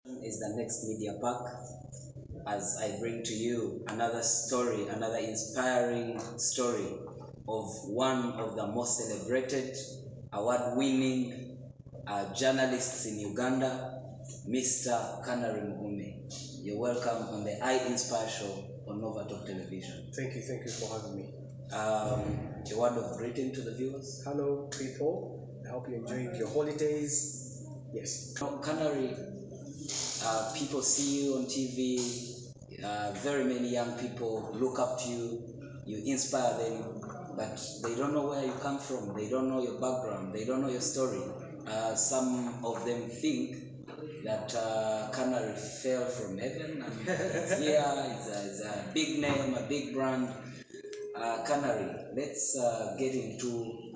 Is the next media park as I bring to you another story, another inspiring story of one of the most celebrated, award-winning journalists in Uganda, Mr. Canary Mugume. You're welcome on the I Inspire show on Nova Talk Television. Thank you for having me. A word of greeting to the viewers. Hello, people. I hope you're enjoying your holidays. Yes. Canary, people see you on TV. Very many young people look up to you. You inspire them, but they don't know where you come from. They don't know your background. They don't know your story. Some of them think that Canary fell from heaven and is here. It's a big name, a big brand. Canary, let's get into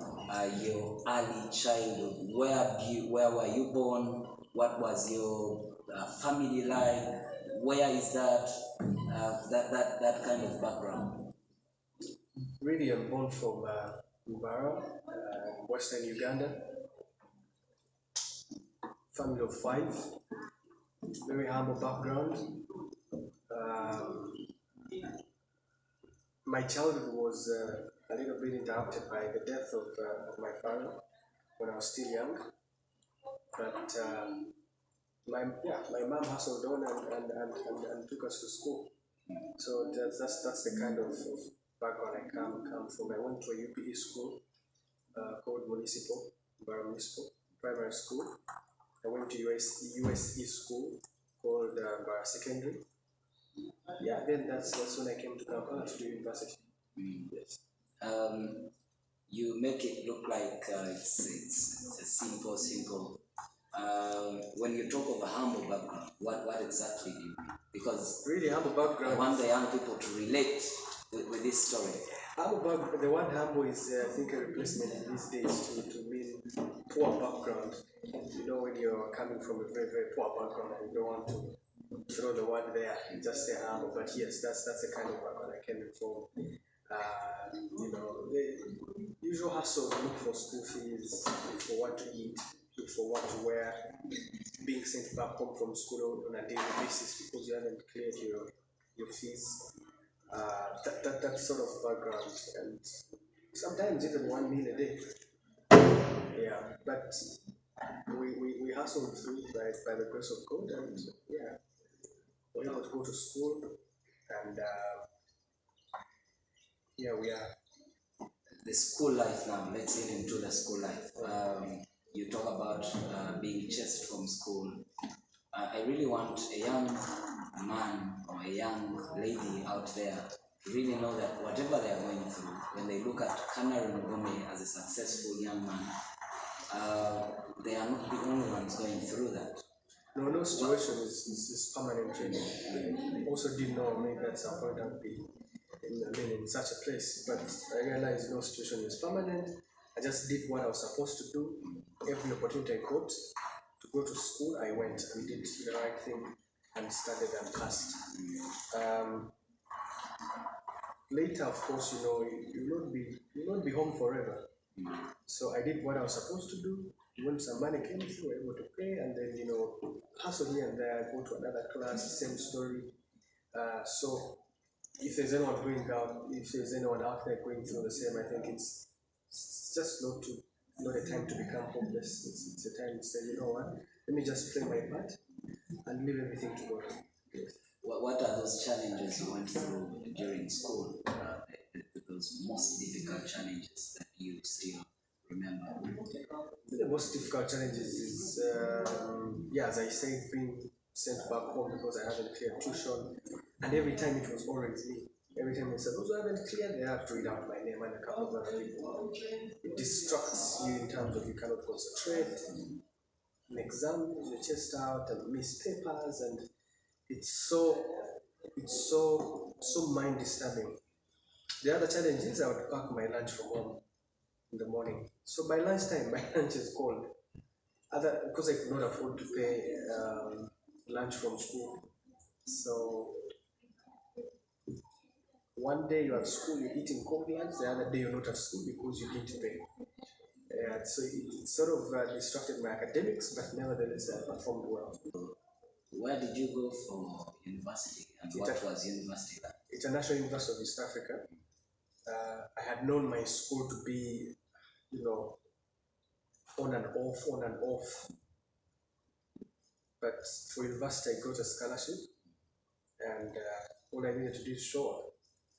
your early childhood. Where were you born? What was your family like? Where is that? That kind of background. Really, I'm born from Mbara, Western Uganda. Family of five. Very humble background. Um, my childhood was a little bit interrupted by the death of my father when I was still young. But my mom hustled on and took us to school. So that's the kind of background I come from. I went to a UPE school called Municipal Primary School. I went to USE school called Secondary. Yeah, then that's when I came to Kampala to do university. Yes. Um, you make it look like it's a simple. When you talk of a humble background, what exactly do you mean? Because really humble background. I want the young people to relate with this story. The word humble is, I think, a replacement in these days to mean poor background. You know, when you're coming from a very poor background and you don't want to throw the word there, you just say humble. But yes, that's the kind of background I came from. The usual hustle, look for school fees, look for what to eat, look for what to wear, being sent back home from school on a daily basis because you haven't cleared your fees. That sort of background, and sometimes even 1 meal a day. Yeah, but we hustled through by the grace of God, and yeah, we're able to go to school, and yeah, we are. The school life now, let's get into the school life. You talk about being chased from school. I really want a young man or a young lady out there to really know that whatever they are going through, when they look at Canary Mugume as a successful young man, they are not the only ones going through that. No situation is permanent training. I also didn't know maybe at some point I'd be in such a place, but I realized no situation is permanent. I just did what I was supposed to do. Every opportunity I got to go to school, I went and did the right thing and studied and passed. Um, Later, of course, you'll not be home forever. So I did what I was supposed to do. When some money came through, I was able to pay, and then hustle here and there, go to another class, same story. So if there's anyone if there's anyone out there going through the same, I think it's just not a time to become hopeless. It's a time to say, you know what, let me just play my part and leave everything to God. Yes. What are those challenges you went through during school? Those most difficult challenges that you still remember? The most difficult challenges is, as I said, being sent back home because I haven't cleared tuition, and every time it was always me. Every time they said, those who haven't cleared, they have to read out my name and a couple of other people. It distracts you in terms of you cannot concentrate. In exam, you're chest out and miss papers, and it's so mind disturbing. The other challenge is I would pack my lunch from home in the morning. So by lunchtime, my lunch is cold. Because I could not afford to pay lunch from school. So one day you're at school, you're eating cold lunch. The other day you're not at school because you didn't pay. So it sort of distracted my academics, but nevertheless I performed well. where did you go for university, and what was university like? International University of East Africa. I had known my school to be, you know, on and off, on and off. But for university, I got a scholarship, and all I needed to do is show up.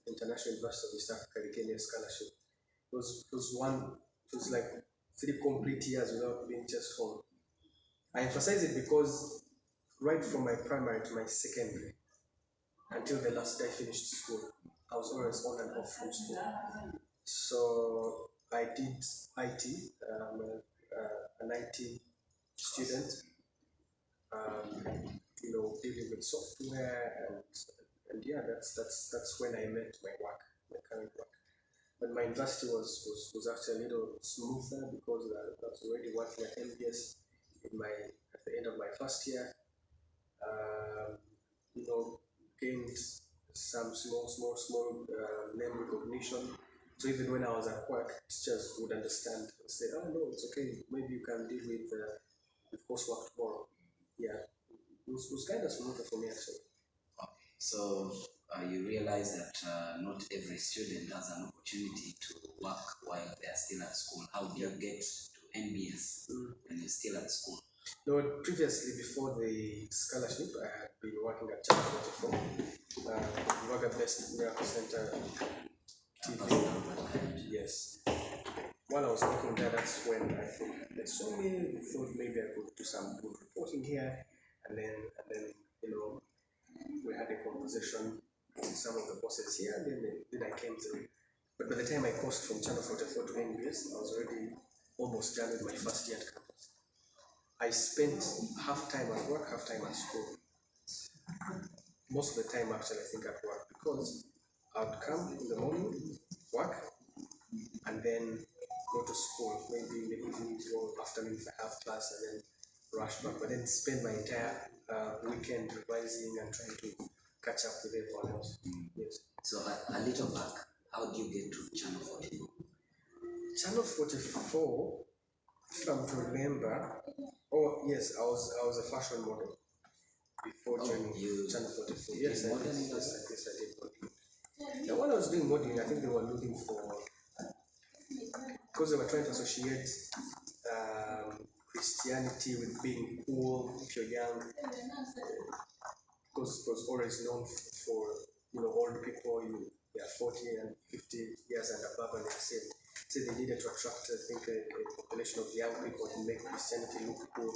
International University of East Africa, they gave me a scholarship. It was like 3 complete years without being just home. I emphasize it because right from my primary to my secondary, until the last day I finished school, I was always on and off from school. So I did IT, an IT student, dealing with software and yeah, that's when I met my work, my current work. But my university was actually a little smoother because I was already working at MBS at the end of my first year. Um, you know, gained some small name recognition. So even when I was at work, teachers would understand and say, "Oh no, it's okay. Maybe you can deal with coursework tomorrow." Yeah, it was kind of smoother for me actually. So you realize that not every student has an opportunity to work while they are still at school. How do you get to NBS when you're still at school? No, previously before the scholarship, I had been working at Channel 44, Uganda Best Miracle Center TV. Yes. While I was working there, that's when I think they saw me, thought maybe I could do some good reporting here, and then you know we had a conversation with some of the bosses here, and then I came through. But by the time I crossed from Channel 44 to NBS, I was already almost done with my first year at campus. I spent half time at work, half time at school. Most of the time, actually, I think at work because I'd come in the morning, work, and then go to school, maybe in the evenings or afternoon if I have class, and then rush back. But then spend my entire weekend revising and trying to catch up with everyone else. Yes. So a little back, how do you get to Channel 44? Channel 44, if I'm to remember, oh yes, I was a fashion model before joining Channel 44. Yes, I did modeling. Now, when I was doing modeling, I think they were looking for, because they were trying to associate Christianity with being cool if you're young, because it was always known for old people, 40 and 50 years and above, and they said they needed to attract, I think, a population of young people to make Christianity look cool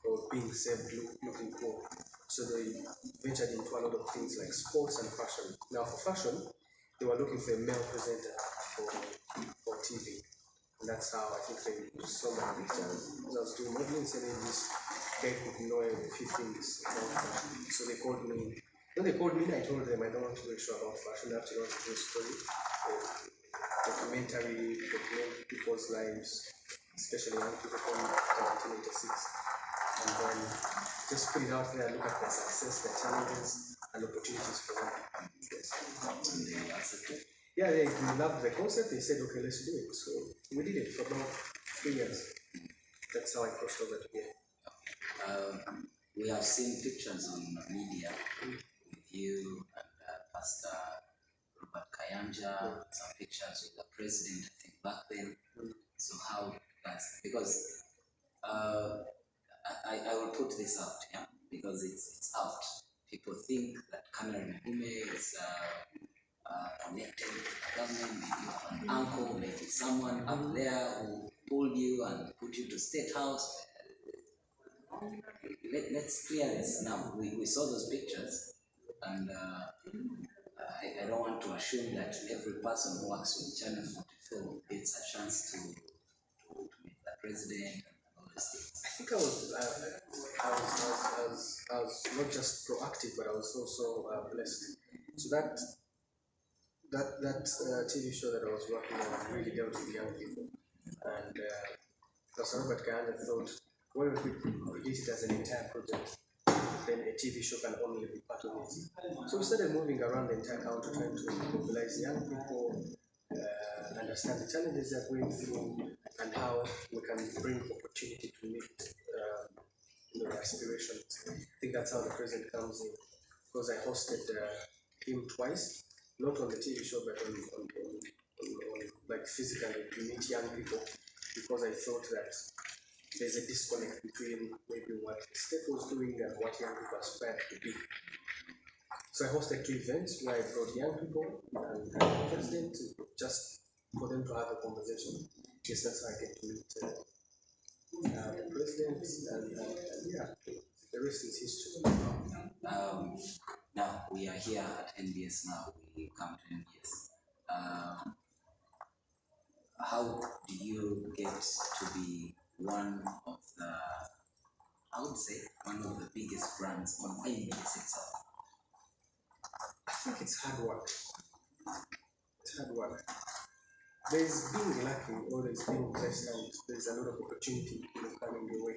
or being saved looking cool. So they ventured into a lot of things like sports and fashion. Now, for fashion, they were looking for a male presenter for TV. And that's how I think they saw my pictures. As I was doing modeling, saying this guy could know a few things about fashion. So they called me. When they called me, I told them I don't want to be sure about fashion. I actually want to do a story, document people's lives, especially young people from 1986. And then just put it out there, look at their success, their challenges, and opportunities for them. Yes. And they accepted. Yeah, they loved the concept. They said, okay, let's do it. So we did it for about 3 years. That's how I crossed over to here. We have seen pictures on media with you and Pastor Robert Kayanja, some pictures with the president, I think, back then. So how that's because uh, I will put this out, yeah, because it's out. People think that Canary Mugume is connected to the government. Maybe you have an uncle, maybe someone up there who pulled you and put you to state house. Let's clear this now. We saw those pictures, and I don't want to assume that every person who works with Channel 44 gets a chance to meet the president and all these things. I think I was not just proactive, but I was also blessed. So that TV show that I was working on really dealt with young people, and Pastor Robert Kayanda thought, what if we did it as an entire project? Then a TV show can only be part of it. So we started moving around the entire country trying to mobilize young people, understand the challenges they're going through, and how we can bring opportunity to meet your aspirations. I think that's how the president comes in. Because I hosted him twice, not on the TV show, but on like physically to meet young people, because I thought that there's a disconnect between maybe what the state was doing and what young people aspire to be. So I hosted two events where I brought young people and the president just for them to have a conversation. Yes, that's how I get to meet the president, and yeah, the rest is history. Um, Now we are here at NBS. Now we come to NBS. How did you get to be one of the, I would say, one of the biggest brands on NBS itself? I think it's hard work. It's hard work. There's being lucky or there's being blessed, and there's a lot of opportunity coming your way.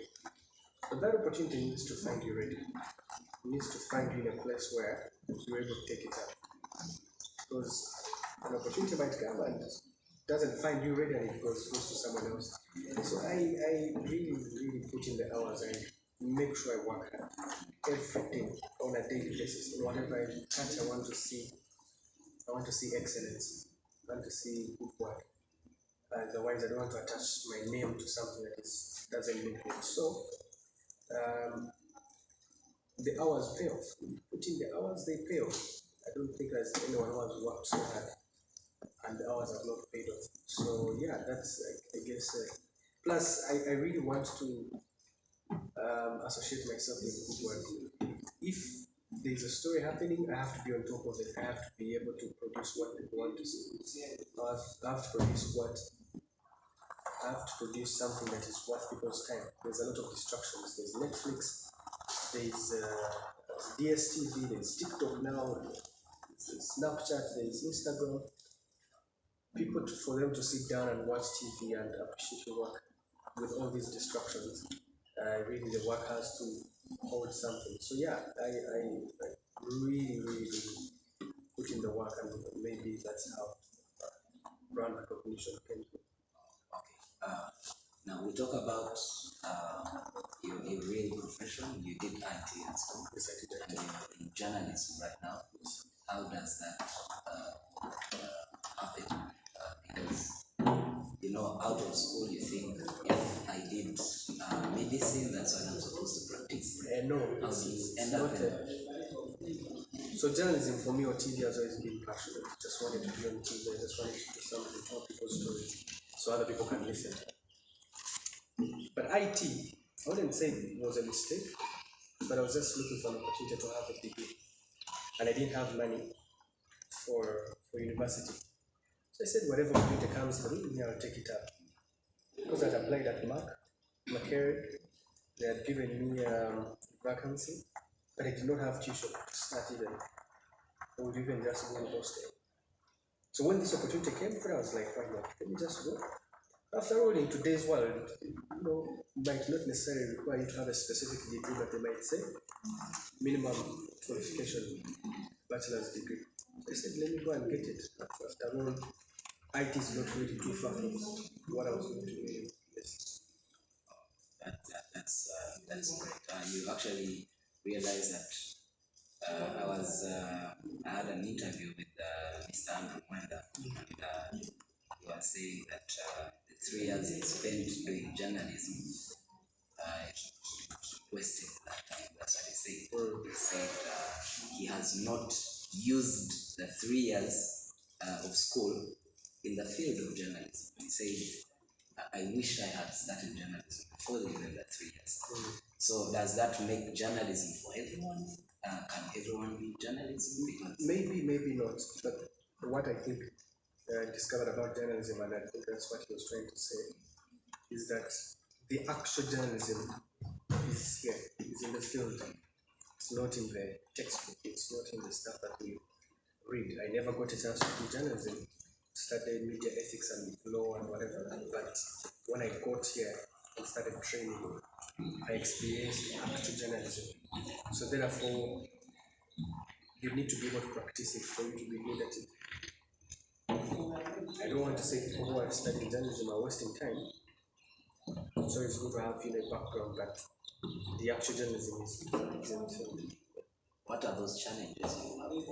But that opportunity needs to find you ready. It needs to find you in a place where you're able to take it up. Because an opportunity might come and doesn't find you ready and it goes to someone else. So I really, really put in the hours. I make sure I work hard every day on a daily basis. In whatever I touch, I want to see excellence. I want to see good work. Otherwise, I don't want to attach my name to something that doesn't make it. So um, the hours pay off. Put in the hours, they pay off. I don't think there's anyone who has worked so hard and the hours have not paid off. So yeah, that's I guess. Plus, I really want to associate myself with good work. If there's a story happening, I have to be on top of it. I have to be able to produce what people want to see. I have to produce what I have to produce something that is worth people's time. There's a lot of distractions. There's Netflix, there's DSTV, there's TikTok now, there's Snapchat, there's Instagram. People for them to sit down and watch TV and appreciate your work with all these distractions. Really, the work has to hold something. So yeah, I really, really put in the work, and maybe that's how brand recognition came to. Okay. Now we talk about your real profession. You did IT at school, Yes, I did and that. you're in journalism right now. How does that happen? Because out of school, you think if I did medicine, that's what I'm supposed to practice. No, How do you it's end not. up in? So journalism for me or TV has always been passionate. Just wanted to be on TV. I just wanted to do something to tell people's stories so other people can listen. But IT, I wouldn't say it was a mistake, but I was just looking for an opportunity to have a degree, and I didn't have money for university. So I said, whatever opportunity comes through, yeah, I'll take it up. Because I'd applied at McCary, they had given me vacancy, but I did not have tuition to start even. I would even just go and hostel. So when this opportunity came through, I was like, why not? Let me just go. After all, in today's world, might not necessarily require you to have a specific degree, but they might say minimum qualification, bachelor's degree. So I said, let me go and get it. After all, IT is not really too far from what I was going to do. Yes. That's great. You actually realize that I had an interview with Mr. Andrew Mwenda, and he was saying that the 3 years he spent doing journalism, he wasted that time. That's what he said. He said he has not used the 3 years of school in the field of journalism. He said, I wish I had started journalism before even the 3 years. So does that make journalism for everyone? Can everyone do journalism? Because Maybe, maybe not. But what I think I discovered about journalism, and I think that's what he was trying to say, is that the actual journalism is here, is in the field. It's not in the textbook, it's not in the stuff that we read. I never got a chance to do journalism, studied media ethics and law and whatever. But when I got here and started training, I experienced actual journalism. So therefore, you need to be able to practice it for you to be good at it. I don't want to say people who are studying journalism are wasting time, So it's good to have a background, but the actual journalism is in field. What are those challenges you have?